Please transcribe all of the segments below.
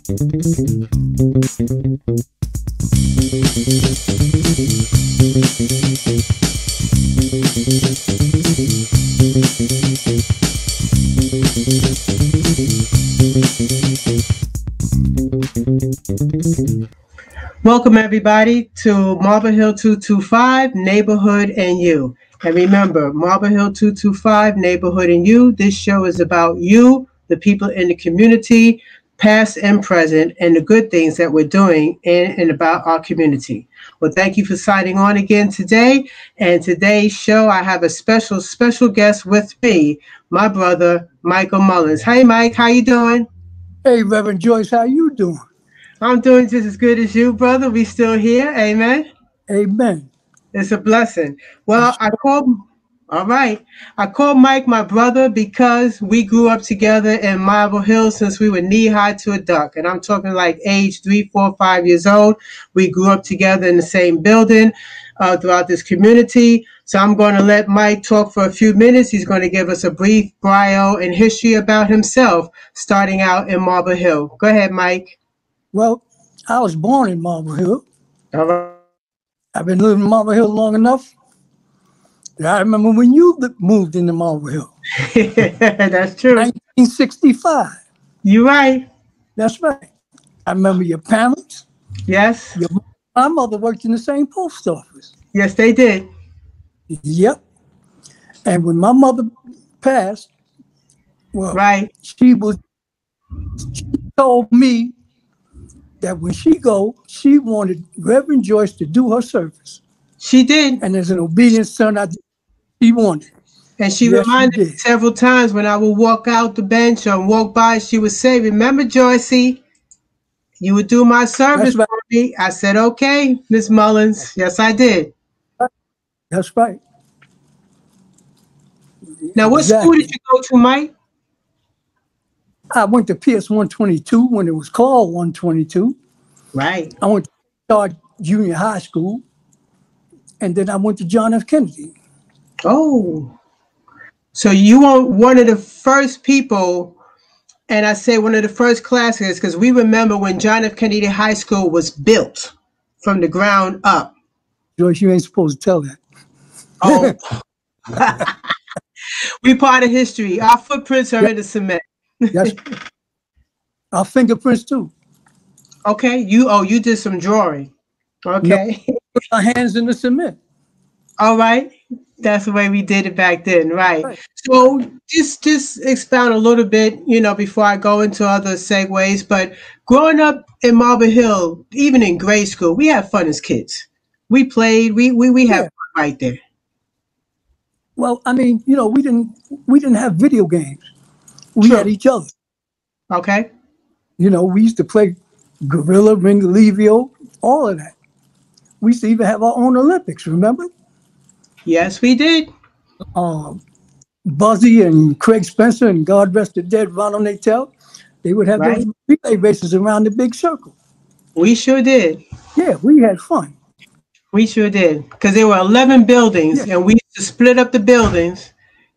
Welcome everybody to Marble Hill 225, Neighborhood and You. And remember, Marble Hill 225, Neighborhood and You, this show is about you, the people in the community, past and present, and the good things that we're doing in and about our community. Well, thank you for signing on again today. And today's show, I have a special guest with me, my brother, Michael Mullens. Hey, Mike, how you doing? Hey, Reverend Joyce, how you doing? I'm doing just as good as you, brother. We still here. Amen. Amen. It's a blessing. Well, I called Mike my brother because we grew up together in Marble Hill since we were knee-high to a duck. And I'm talking like age 3, 4, 5 years old. We grew up together in the same building throughout this community. So I'm going to let Mike talk for a few minutes. He's going to give us a brief bio and history about himself, starting out in Marble Hill. Go ahead, Mike. Well, I was born in Marble Hill. All right. I've been living in Marble Hill long enough that I remember when you moved into Marble Hill. That's true. 1965. You're right. That's right. I remember your parents. Yes. My mother worked in the same post office. Yes, they did. Yep. And when my mother passed, well, right. She told me that when she she wanted Reverend Joyce to do her service. She did. And as an obedient son, she wanted. And she reminded me several times when I would walk out the bench or walk by, she would say, "Remember, Joycey, you would do my service for me." I said, "Okay, Miss Mullens." Yes, I did. That's right. Now, what school did you go to, Mike? I went to PS 122 when it was called 122. Right. I went to Start Junior High School, and then I went to John F. Kennedy. Oh, so you were one of the first people, and I say one of the first classes, because we remember when John F. Kennedy High School was built from the ground up. Joyce, you ain't supposed to tell that. Oh. We part of history. Our footprints are in the cement. Yes. Our fingerprints too. Okay. You did some drawing. Okay. No, put our hands in the cement. All right. That's the way we did it back then. Right. So just expound a little bit, before I go into other segues. But growing up in Marble Hill, even in grade school, we had fun as kids. We played, we had fun right there. Well, I mean, we didn't have video games. We had each other. Okay. We used to play Gorilla, Ringalevio, all of that. We used to even have our own Olympics, remember? Yes, we did. Buzzy and Craig Spencer and God rest the dead, Ronald Natel, they would have those relay races around the big circle. We sure did. Yeah, we had fun. We sure did. Because there were 11 buildings, and we used to split up the buildings.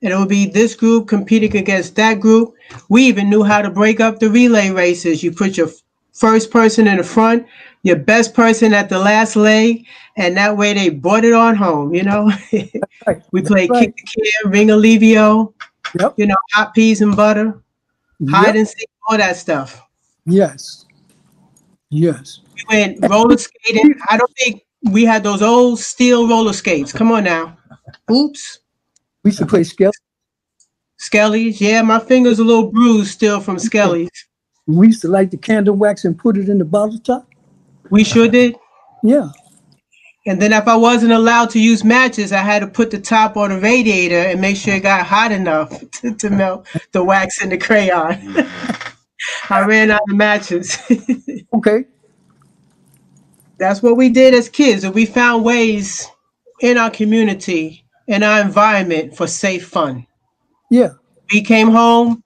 And it would be this group competing against that group. We even knew how to break up the relay races. You put your first person in the front, your best person at the last leg, and that way they brought it on home, Right. We played kick the can, Ringalevio, hot peas and butter, hide and seek, all that stuff. Yes. Yes. We went roller skating. I don't think we had those old steel roller skates. Come on now. Oops. We used to play Skelly. Skellies, yeah, my finger's a little bruised still from Skellies. We used to light the candle wax and put it in the bottle top. We sure did. Yeah. And then if I wasn't allowed to use matches, I had to put the top on the radiator and make sure it got hot enough to melt the wax in the crayon. I ran out of matches. Okay. That's what we did as kids, and we found ways in our community, in our environment, for safe fun. Yeah. We came home,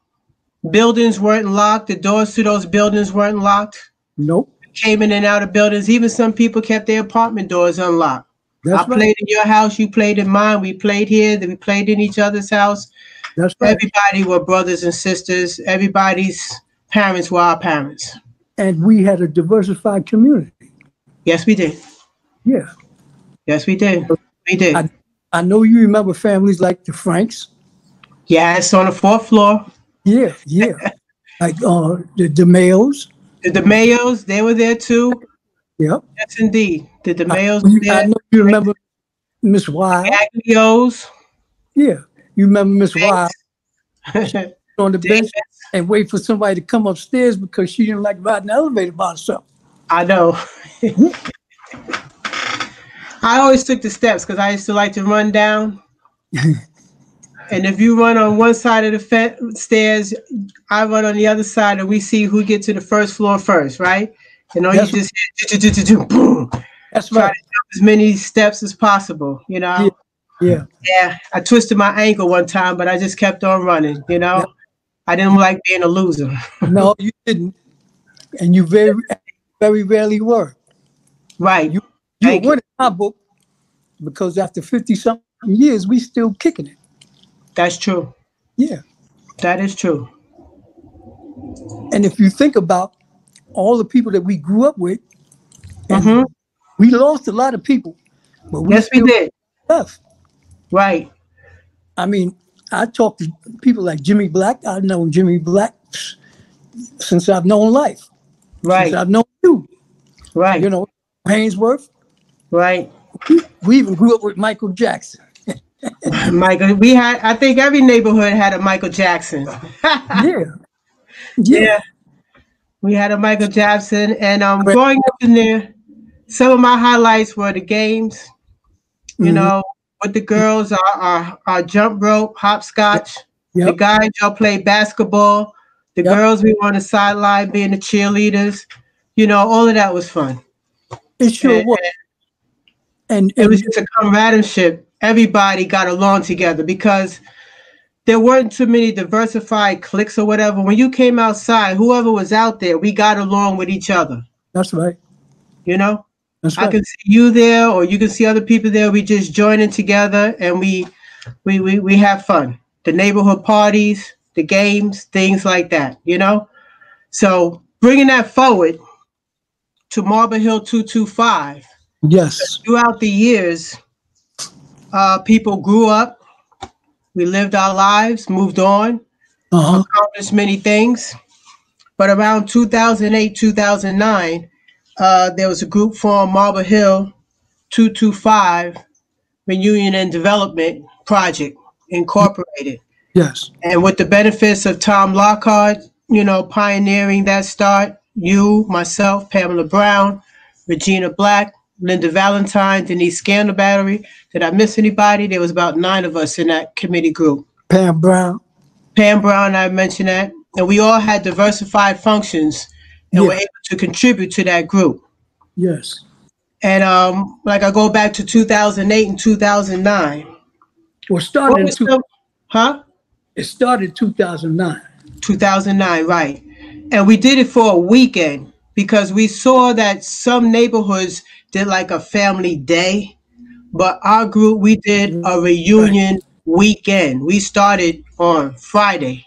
buildings weren't locked, the doors to those buildings weren't locked. Nope. We came in and out of buildings. Even some people kept their apartment doors unlocked. I played in your house, you played in mine, we played here, then we played in each other's house. That's right. Everybody were brothers and sisters. Everybody's parents were our parents. and we had a diversified community. Yes, we did. Yeah. Yes, we did. We did. I know you remember families like the Franks. Yes, on the fourth floor. Yeah, yeah. Like the DeMayos. The DeMayos, they were there too. Yep. Yes, indeed. The DeMayos I were there. know you remember Miss Wild. Gaglios. Yeah. You remember Miss Wild Davis. on the bench and wait for somebody to come upstairs because she didn't like riding the elevator by herself. I know. I always took the steps because I used to like to run down. And if you run on one side of the stairs, I run on the other side, and we see who gets to the first floor first, right? And all you just hit, boom. That's Try right. to jump as many steps as possible, you know? Yeah. Yeah, I twisted my ankle one time, but I just kept on running, you know? Yeah. I didn't like being a loser. No, you didn't. And you very, very rarely were. Right. You were winning my book because after 50-something years, we still kicking it. That's true. Yeah. That is true. And if you think about all the people that we grew up with, Mm-hmm. we lost a lot of people, but we did. Left. Right. I mean, I talk to people like Jimmy Black. I've known Jimmy Black since I've known life. Right. Since I've known you. Right. You know, Hainsworth. Right. We even grew up with Michael Jackson. Michael, I think every neighborhood had a Michael Jackson. Yeah. We had a Michael Jackson, and growing up in there, some of my highlights were the games, you know, with the girls, our jump rope, hopscotch. Yep. The guys, y'all played basketball. The girls, we were on the sideline being the cheerleaders. You know, all of that was fun. It sure was. And it was just a camaraderie. Everybody got along together because there weren't too many diversified cliques or whatever. When you came outside, whoever was out there, we got along with each other. That's right. You know? That's right. I can see you there, or you can see other people there. We just join in together and we have fun. The neighborhood parties, the games, things like that, you know? So bringing that forward to Marble Hill 225. Yes. Throughout the years, people grew up. We lived our lives, moved on, accomplished many things. But around 2008, 2009, there was a group formed, Marble Hill 225 Reunion and Development Project, Incorporated. Yes. And with the benefits of Tom Lockhart, you know, pioneering that start, you, myself, Pamela Brown, Regina Black, Linda Valentine, Denise Scandalbattery. Did I miss anybody? There was about 9 of us in that committee group. Pam Brown, I mentioned that. And we all had diversified functions and were able to contribute to that group. Yes. And like I go back to 2008 and 2009. Well, it started 2009. 2009, right. And we did it for a weekend because we saw that some neighborhoods did like a family day, but our group, we did a reunion weekend. We started on Friday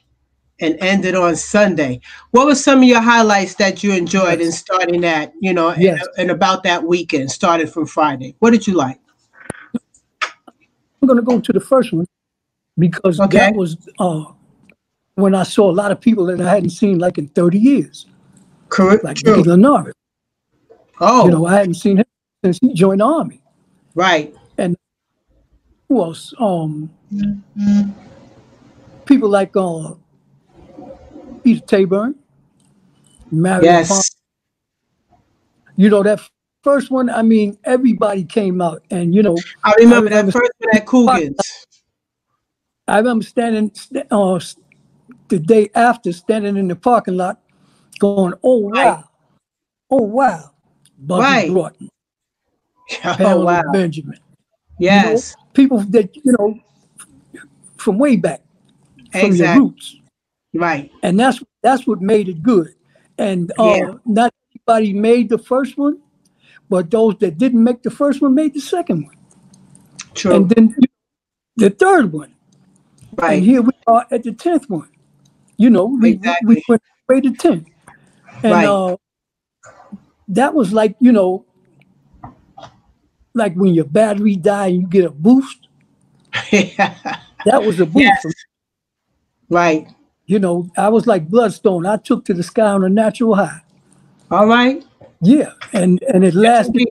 and ended on Sunday. What were some of your highlights that you enjoyed in starting that, you know, and about that weekend, started from Friday? What did you like? I'm going to go to the first one because that was when I saw a lot of people that I hadn't seen like in 30 years. Correct. Like Nicky Norris. Oh. You know, I hadn't seen him since he joined the Army. Right. And who else? People like Peter Taburn, Marion Palmer. You know, that first one, I mean, everybody came out. And, you know. I remember that first one at Coogan's. I remember standing the day after, standing in the parking lot going, oh, wow. Oh, wow. Bobby Broughton. Pamela Benjamin. Yes. You know, people that, you know, from way back, from your roots. Right. And that's what made it good. And not everybody made the first one, but those that didn't make the first one made the second one. True. And then the third one. Right. And here we are at the 10th one. You know, we went way to 10. And that was like, you know, like when your battery die and you get a boost. Yeah. That was a boost for me. Yes. Right. You know, I was like Bloodstone. I took to the sky on a natural high. All right. Yeah, and it Yes, lasted. indeed.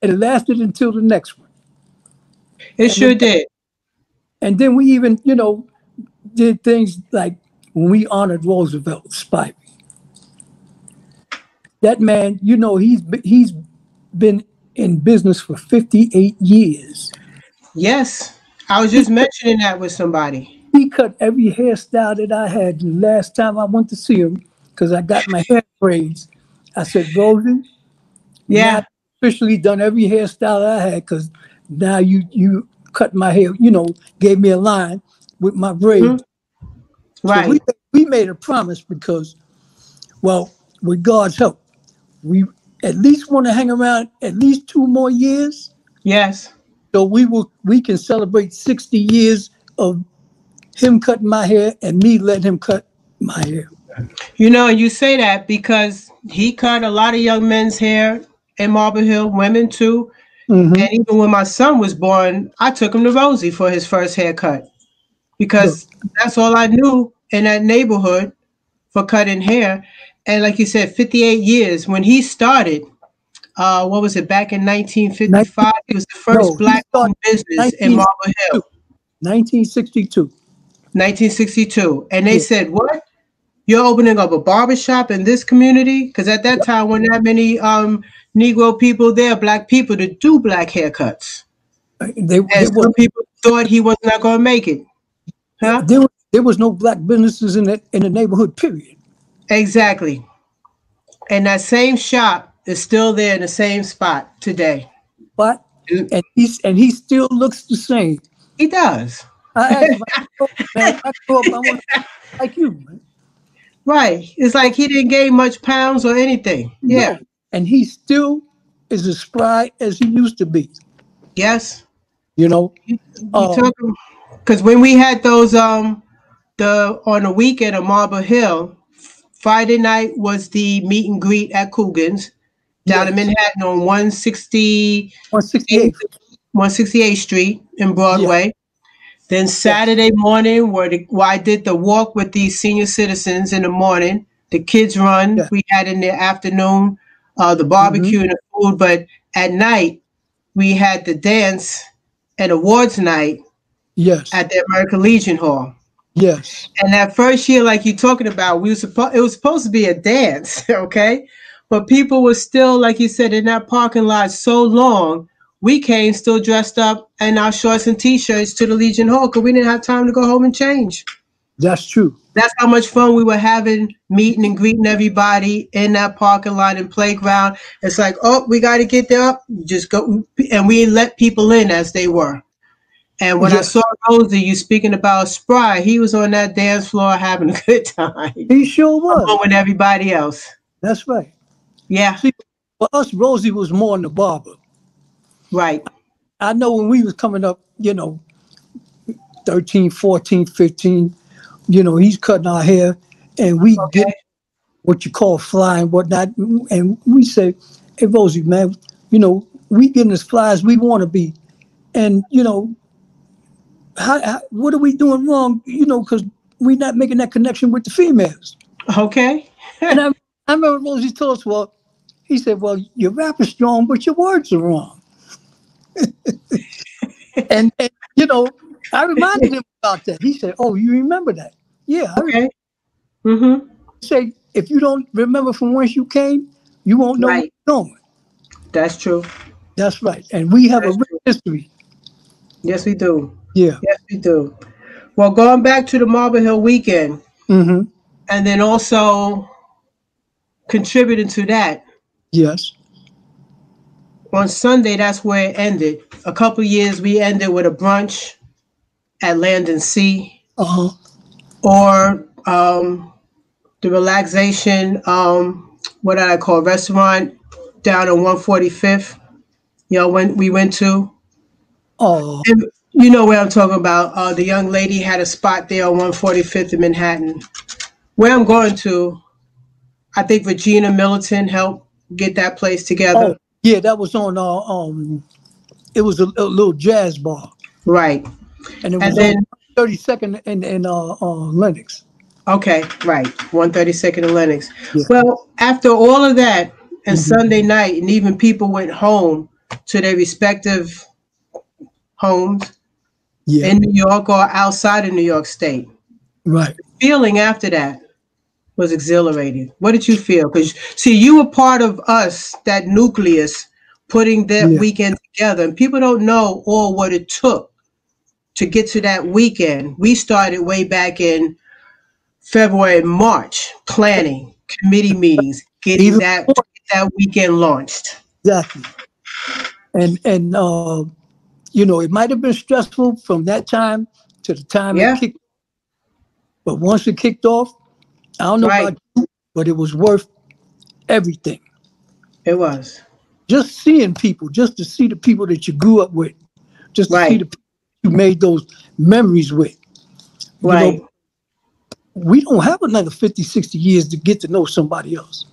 It lasted until the next one. It And sure then, did. and then we even, you know, did things like when we honored Roosevelt Spivey. That man, you know, he's been in business for 58 years. Yes. I was just mentioning that with somebody. He cut every hairstyle that I had the last time I went to see him because I got my hair braids. I said, Rosie, now Yeah. I've officially done every hairstyle I had because now you cut my hair, you know, gave me a line with my Mhm. braids. So Right. we made a promise because, well, with God's help, we at least want to hang around at least 2 more years. Yes. So we can celebrate 60 years of him cutting my hair and me letting him cut my hair. You know, and you say that because he cut a lot of young men's hair in Marble Hill, women too. Mm-hmm. And even when my son was born, I took him to Rosie for his first haircut Look, because that's all I knew in that neighborhood for cutting hair. And like you said, 58 years. When he started, what was it, back in 19, 1955? He was the no, first he started black-owned business in Marble Hill, 1962. 1962. 1962. And they Yeah. said, what? You're opening up a barbershop in this community? Because at that time, weren't that many Negro people there, black people, to do black haircuts. And There was some people thought he was not going to make it. Huh? there was no black businesses in the neighborhood. Period. Exactly. And that same shop is still there in the same spot today. But Mm. and he still looks the same. He does. I asked him, man, when I grow up, I want to be like you, man. Right. It's like he didn't gain much pounds or anything. Yeah. No, and he still is as spry as he used to be. Yes. You know, You um, took him. Because when we had those the on the weekend at Marble Hill, Friday night was the meet and greet at Coogan's down in yes, Manhattan on 168. 168th Street in Yeah, Broadway. Then yes, Saturday morning, where I did the walk with these senior citizens in the morning, the kids run yeah, we had in the afternoon, the hmm, barbecue and the food. But at night, we had the dance and awards night yes, at the American Legion Hall. yes, And that first year, like you're talking about, it was supposed to be a dance, okay? But people were still, like you said, in that parking lot so long. We came still dressed up in our shorts and t-shirts to the Legion Hall because we didn't have time to go home and change. that's true. That's how much fun we were having, meeting and greeting everybody in that parking lot and playground. It's like, oh, we got to get there. Just go, and we let people in as they were. And when I saw Yes, Rosie, you speaking about Spry, he was on that dance floor having a good time, he sure along was. with everybody else. That's right. Yeah, See, for us, Rosie was more than the barber. right. I know when we was coming up, you know, 13, 14, 15, you know, he's cutting our hair and we get Okay. what you call fly and whatnot. And we say, hey, Rosie, man, you know, we getting as fly as we want to be. And, you know, what are we doing wrong? You know, because we're not making that connection with the females. Okay. And I remember Rosie told us, well, he said, well, your rap is strong, but your words are wrong. And you know, I reminded him about that. He said, oh, you remember that? Yeah, I Okay. Mm-hmm. say, if you don't remember from whence you came, you won't know where Right. you're going. That's true. That's right. And we have a That's rich true. history. Yes, we do. Yeah. Yes, we do. Well, going back to the Marble Hill weekend, Mm-hmm. and then also contributing to that, Yes. on Sunday, that's where it ended. A couple years, we ended with a brunch at Land and Sea, Uh-huh. or the relaxation, what did I call, restaurant down on 145th. You know, when we went to, Oh, and you know where I'm talking about. The young lady had a spot there on 145th in Manhattan. Where I'm going to, I think Regina Militant helped get that place Oh, together? yeah, that was on it was a little jazz bar, Right. and it And was on then, 32nd and Lennox. okay, right. 132nd and Lennox. Yeah. Well, after all of that, and Mhm. Sunday night, and even people went home to their respective homes Yeah. in New York or outside of New York State. Right. Feeling after that was exhilarating. What did you feel? Because, see, you were part of us, that nucleus, putting that Yeah. weekend together. And people don't know all what it took to get to that weekend. We started way back in February and March, planning, committee meetings, getting Even that weekend launched. exactly. And you know, it might have been stressful from that time to the time it Yeah, kicked, but once it kicked off, I don't know right. about you, but it was worth everything. It was. Just seeing people, just to see the people that you grew up with, just to see the Right, people you made those memories with. You know, right. we don't have another 50, 60 years to get to know somebody else.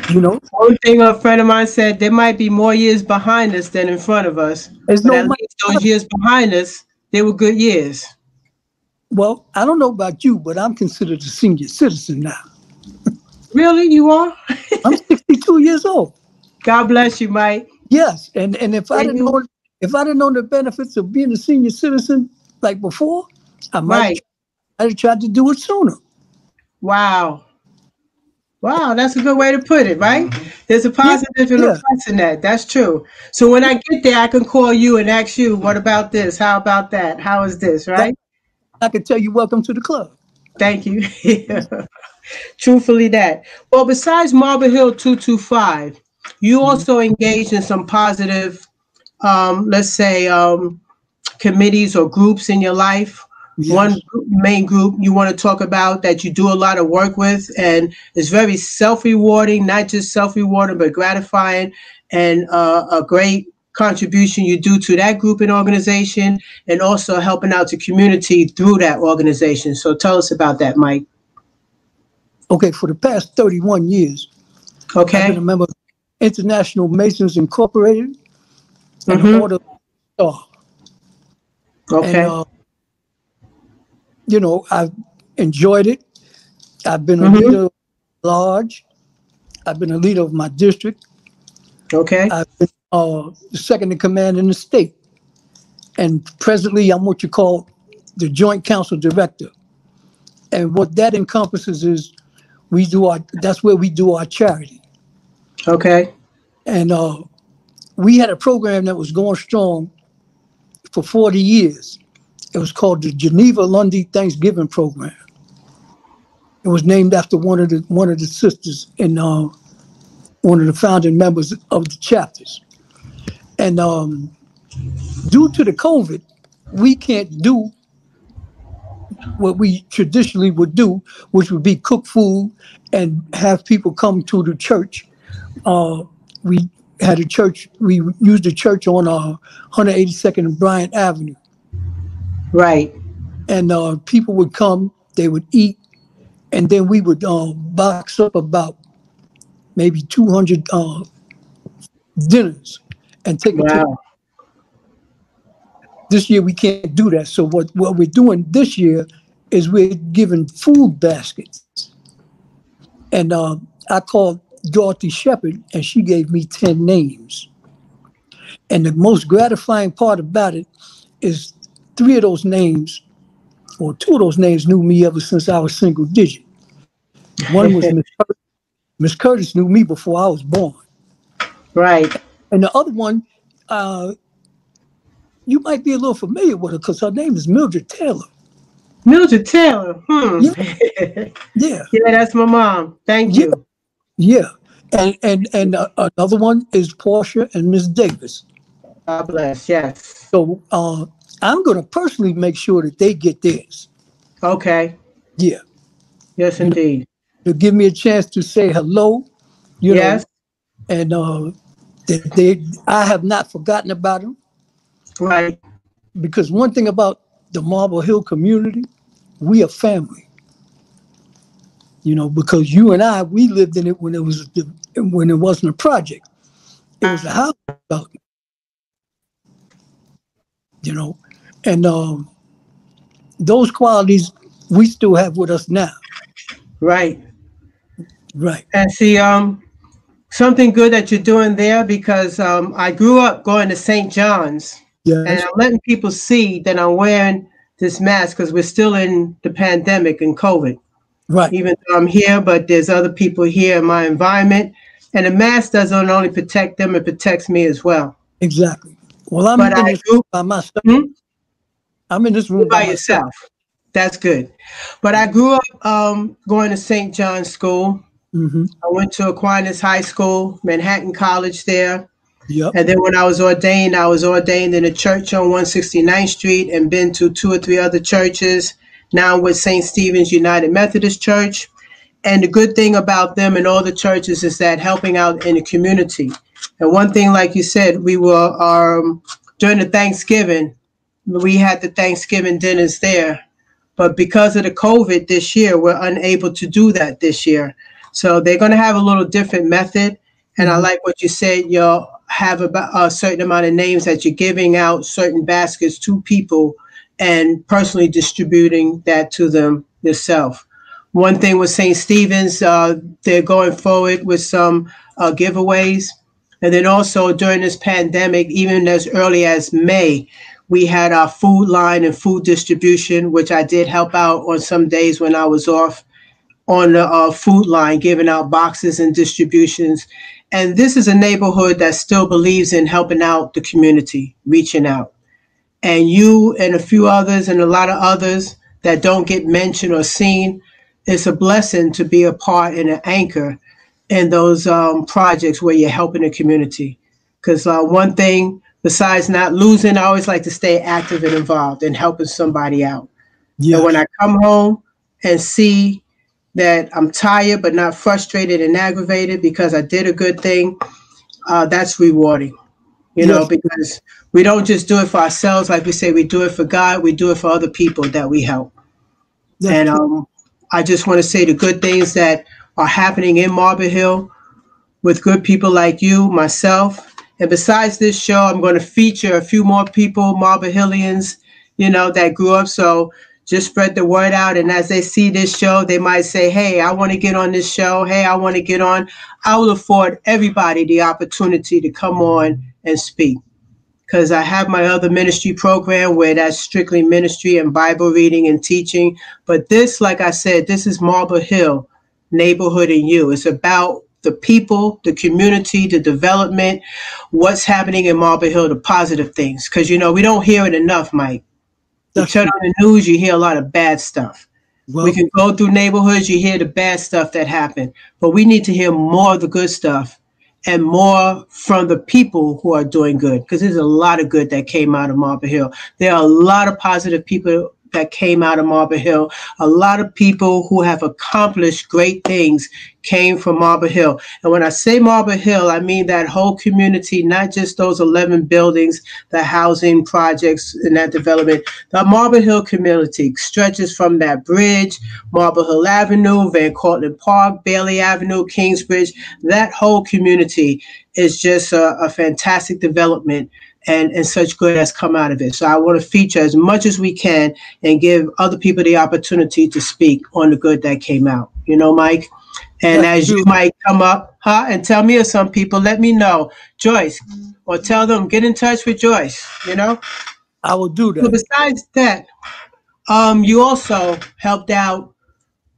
You know, One thing a friend of mine said, there might be more years behind us than in front of us, there's but no at money. least those years behind us, they were good years. Well, I don't know about you, but I'm considered a senior citizen now. Really, you are? I'm 62 years old. God bless you, Mike. Yes, and if I And didn't you, know if I didn't know the benefits of being a senior citizen like before, I might have right. I'd have tried to do it sooner. Wow. Wow, that's a good way to put it, right? There's a Yeah, positive and a yeah. plus in that. That's true. So when I get there, I can call you and ask you, what about this? How about that? How is this, That right? I could tell you, welcome to the club. Thank you. Truthfully, that. Well, besides Marble Hill 225, you Mhm. also engaged in some positive, let's say, committees or groups in your life. One Yes. main group you want to talk about that you do a lot of work with, and it's very self-rewarding, not just self-rewarding, but gratifying, and a great contribution you do to that group and organization, and also helping out the community through that organization. So tell us about that, Mike. Okay, for the past 31 years, I've been a Okay. member of International Masons Incorporated and the Mm-hmm. Order of Star. And Okay. you know, I've enjoyed it. I've been a Mm-hmm. leader large. I've been a leader of my district. Okay. I've been the second in command in the state. And presently, I'm what you call the Joint Council Director. And what that encompasses is that's where we do our charity. Okay. And we had a program that was going strong for 40 years. It was called the Geneva Lundy Thanksgiving Program. It was named after one of the sisters in one of the founding members of the chapters. And due to the COVID, we can't do what we traditionally would do, which would be cook food and have people come to the church. We had a church, we used a church on 182nd and Bryant Avenue. Right. And people would come, they would eat, and then we would box up about maybe 200 dinners and take it to the. Wow. This year we can't do that. So what we're doing this year is we're giving food baskets. And I called Dorothy Shepherd, and she gave me 10 names. And the most gratifying part about it is three of those names, or two of those names, knew me ever since I was single digit. One was Miss Curtis. Miss Curtis knew me before I was born. Right. And the other one, uh, you might be a little familiar with her because her name is Mildred Taylor. Mildred Taylor. Yeah, yeah, Yeah, that's my mom. Thank yeah, you. yeah. And another one is Portia and Miss Davis. God bless. Yes. So I'm going to personally make sure that they get theirs. Okay. Yeah, Yes, you know, indeed. to give me a chance to say hello, you Yes. know, and I have not forgotten about them Right. because one thing about the Marble Hill community, we are family. You know, because you and I, we lived in it when it wasn't a project. It was a house development. You know, and those qualities we still have with us now. Right. Right. And see, something good that you're doing there, because I grew up going to St. John's, and Yes. I'm letting people see that I'm wearing this mask because we're still in the pandemic and COVID. Right. Even though I'm here, but there's other people here in my environment, and the mask doesn't only protect them, it protects me as well. Exactly. Well, I'm But in I this grew by myself. hmm? I'm in this room by by myself. yourself. That's good. But I grew up going to St. John's School. Mm-hmm. I went to Aquinas High School, Manhattan College there. Yep. And then when I was ordained in a church on 169th Street and been to 2 or 3 other churches. Now I'm with St. Stephen's United Methodist Church. And the good thing about them and all the churches is that helping out in the community. And one thing, like you said, we were, during the Thanksgiving, we had the Thanksgiving dinners there. But because of the COVID this year, we're unable to do that this year. So they're going to have a little different method. And I like what you said. You'll have about a certain amount of names that you're giving out certain baskets to people and personally distributing that to them yourself. One thing with St. Stephen's, they're going forward with some giveaways. And then also during this pandemic, even as early as May, we had our food line and food distribution, which I did help out on some days when I was off on the food line, giving out boxes and distributions. And this is a neighborhood that still believes in helping out the community, reaching out. And you and a few others and a lot of others that don't get mentioned or seen, it's a blessing to be a part and an anchor in those projects where you're helping the community. Because one thing, besides not losing, I always like to stay active and involved in helping somebody out. Yes. And when I come home and see that I'm tired but not frustrated and aggravated because I did a good thing, that's rewarding. You know, because we don't just do it for ourselves. Like we say, we do it for God. We do it for other people that we help. That's and I just want to say the good things that are happening in Marble Hill with good people like you, myself. And besides this show, I'm going to feature a few more people, Marble Hillians, you know, that grew up. So just spread the word out. And as they see this show, they might say, hey, I want to get on this show. Hey, I want to get on. I will afford everybody the opportunity to come on and speak. Because I have my other ministry program where that's strictly ministry and Bible reading and teaching. But this, like I said, this is Marble Hill, Neighborhood and You. It's about the people, the community, the development, what's happening in Marble Hill, the positive things. Because, you know, we don't hear it enough, Mike. You turn on the news, you hear a lot of bad stuff. Well, we can go through neighborhoods, you hear the bad stuff that happened. But we need to hear more of the good stuff and more from the people who are doing good, because there's a lot of good that came out of Marble Hill. There are a lot of positive people that came out of Marble Hill. A lot of people who have accomplished great things came from Marble Hill. And when I say Marble Hill, I mean that whole community, not just those 11 buildings, the housing projects and that development. The Marble Hill community stretches from that bridge, Marble Hill Avenue, Van Cortlandt Park, Bailey Avenue, Kingsbridge. That whole community is just a fantastic development. And such good has come out of it. So I want to feature as much as we can and give other people the opportunity to speak on the good that came out. You know, Mike? And as you might come up, and tell me of some people, let me know. Joyce, or tell them, get in touch with Joyce, you know? I will do that. So besides that, you also helped out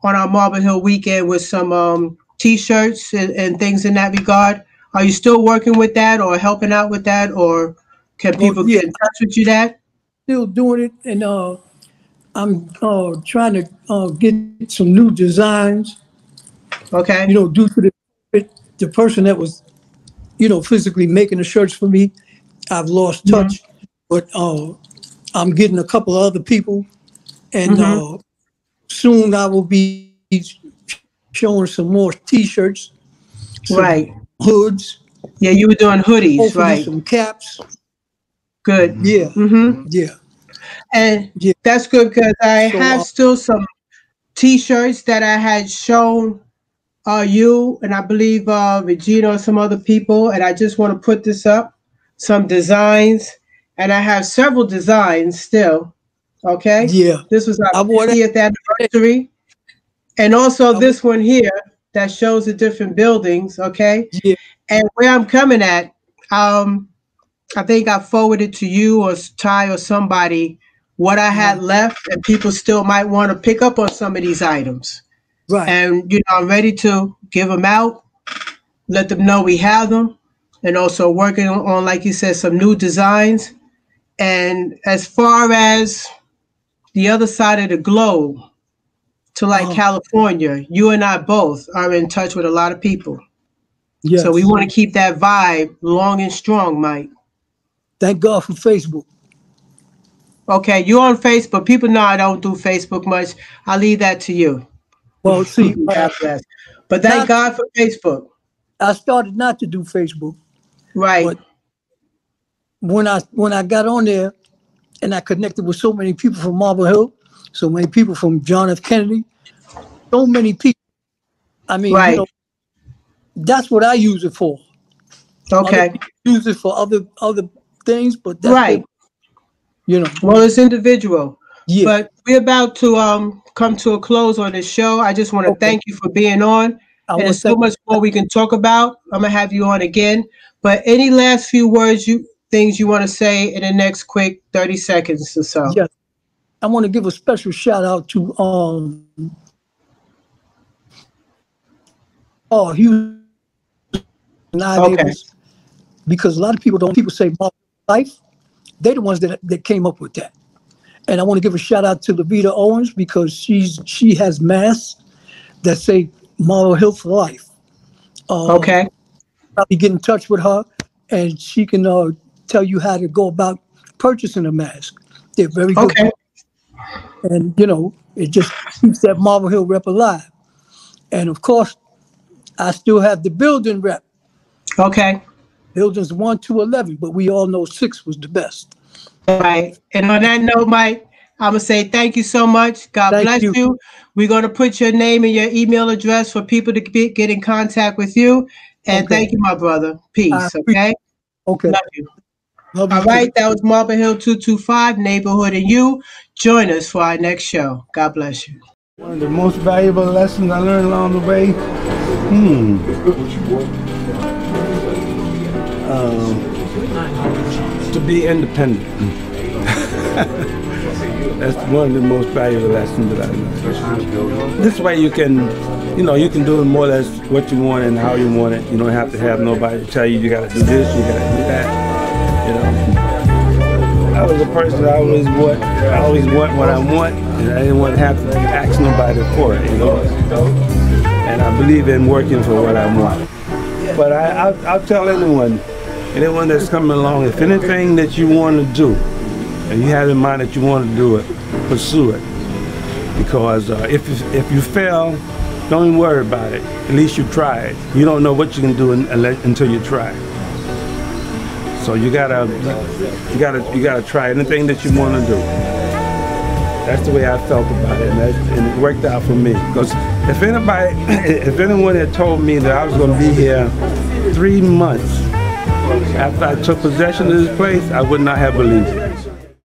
on our Marble Hill weekend with some T-shirts and things in that regard. Are you still working with that or helping out with that, or can people get in touch with you that? Still doing it, and I'm trying to get some new designs. Okay. You know, due to the person that was, you know, physically making the shirts for me, I've lost touch. But I'm getting a couple of other people, and soon I will be showing some more T-shirts, some hoods. Yeah, you were doing hoodies, hopefully right? Some caps. Good. Yeah. Yeah. And that's good because I have still some T-shirts that I had shown you and I believe Regina or some other people, and I just want to put this up, some designs, and I have several designs still. Okay, Yeah. this was our I wore that. 50th anniversary, and also this one here that shows the different buildings. Okay, Yeah. and where I'm coming at, I think I forwarded to you or Ty or somebody what I had left, and people still might want to pick up on some of these items. Right. And I'm ready to give them out, let them know we have them, and also working on, like you said, some new designs. And as far as the other side of the globe, to like California, you and I both are in touch with a lot of people. Yes. So we want to keep that vibe long and strong, Mike. Thank God for Facebook. Okay, you're on Facebook. People know I don't do Facebook much. I'll leave that to you. Well, see, God bless. But thank God for Facebook. I started not to do Facebook. Right. But when I got on there and I connected with so many people from Marble Hill, so many people from John F. Kennedy, so many people. I mean, right. That's what I use it for. Okay. Other people use it for other things, but that's right. Well, it's individual. Yeah. But we're about to come to a close on this show. I just want to thank you for being on. And there's so much more we can talk about. I'm gonna have you on again. But any last few words, things you want to say in the next quick 30 seconds or so? Yes. I want to give a special shout out to Hugh Davis, because a lot of people say Marble Life. They're the ones that came up with that. And I want to give a shout out to Levita Owens because she has masks that say Marble Hill for Life. I'll be getting in touch with her, and she can tell you how to go about purchasing a mask. They're very good. And it just keeps that Marble Hill rep alive. And of course, I still have the building rep. Buildings 1 to 11, but we all know 6 was the best. Right. And on that note, Mike, I'm going to say thank you so much. God bless you. We're going to put your name and your email address for people to get in contact with you. And thank you, my brother. Peace. Okay? Okay. Love you. All right. That was Marble Hill 225, Neighborhood and You. Join us for our next show. God bless you. One of the most valuable lessons I learned along the way, to be independent. That's one of the most valuable lessons that I learned. This way you can, you can do more or less what you want and how you want it. You don't have to have nobody tell you got to do this, you got to do that. I was a person I always want what I want, and I didn't want to have to ask nobody for it. And I believe in working for what I want. But I'll tell anyone that's coming along, if anything that you want to do, and you have in mind that you want to do it, pursue it. Because if you fail, don't even worry about it. At least you tried. You don't know what you can do until you try. So you gotta try anything that you want to do. That's the way I felt about it, and it worked out for me. Because if anyone had told me that I was going to be here 3 months after I took possession of this place, I would not have believed it.